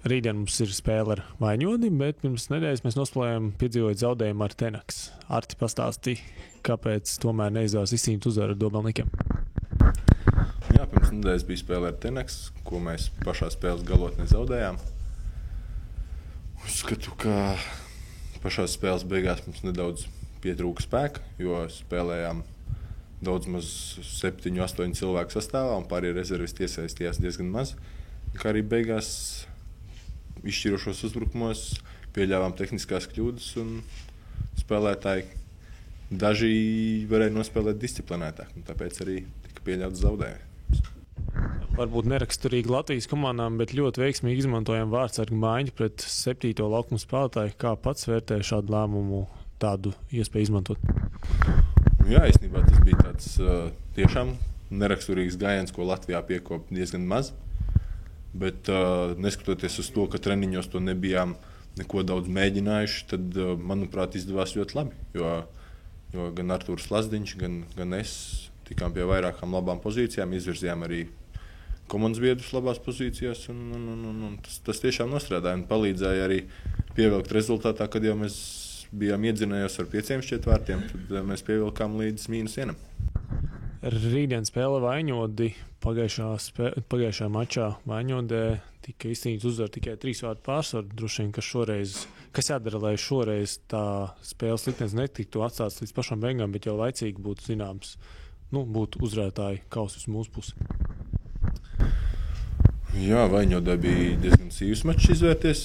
Rītdien mums ir spēle ar Vaņodi, bet pirms nedēļas mēs nospēlējām piedzīvot zaudējumu ar Tenaks. Arti pastāstīja, kāpēc tomēr neizdevās izcīnīt uzvaru ar Dobelnikiem. Jā, pirms nedēļas bija spēle ar Tenaks, ko mēs pašā spēles galotnē zaudējām. Uzskatu, ka pašā spēles beigās mums nedaudz pietrūka spēka, jo spēlējām daudz maz 7-8 cilvēku sastāvā un pārējie rezervisti iesaistījās diezgan maz. Kā arī beigās izšķirošos uzbrukumos pieļāvām tehniskās kļūdas un spēlētāji daži varēja nospēlēt disciplinētāk, un tāpēc arī tika pieļauts zaudējumi. Varbūt neraksturīgi Latvijas komandām, bet ļoti veiksmīgi izmantojam vārdsargu maiņu pret 7. laukuma spēlētāju. Kā pats vērtē šādu lēmumu, tādu iespēju izmantot? Jā, īstenībā tas bija tāds tiešām neraksturīgs gājiens, ko Latvijā piekopa diezgan maz. Bet neskatoties uz to, ka treniņos to nebijām neko daudz mēģinājuši, tad, manuprāt, izdevās ļoti labi. Jo gan Artūrs Lazdiņš, gan es tikām pie vairākām labām pozīcijām, izvirzījām arī komandas biedrus labās pozīcijās. Un tas tiešām nostrādāja un palīdzēja arī pievilkt rezultātā, kad jau mēs bijām iedzinējos ar 5 šķietvārtiem, tad mēs pievilkām līdz -1. Rītdien spēle Vaņodi. Pagājušajā mačā Vaņodē tika izcīnīts uzvaru tikai 3 vārtu pārsvaru. Droši vien, kas jādara, lai šoreiz tā spēles liktenis netiktu atstāts līdz pašām beigām, bet jau laicīgi būtu zināms, būtu uzvarētāji kausa uz mūsu pusi. Jā, Vaņodē bija diezgan sīvs mačs izvērties,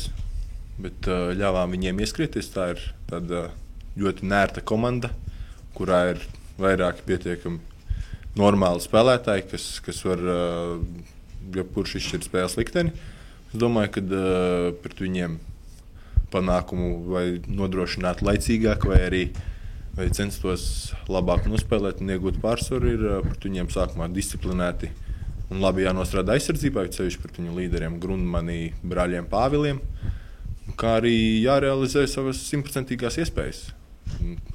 bet ļāvām viņiem ieskrieties. Tā ir tāda ļoti nērta komanda, kurā ir vairāki pietiekami normāli spēlētāji, kas var jebkurš izšķirt spēles likteni. Es domāju, ka pret viņiem panākumu vai nodrošināt laicīgāk, vai censtos labāk nospēlēt un iegūt pārsvaru, ir pret viņiem sākumā disciplinēti un labi jānostrādā aizsardzībā, ceļš pret viņu līderiem Grundmanī, brāļiem Pāviliem, kā arī jārealizē savas 100% iespējas.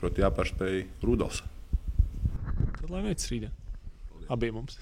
Proti jāpārspēj Rudolfs. Tad lai veids rītdien abiem mums.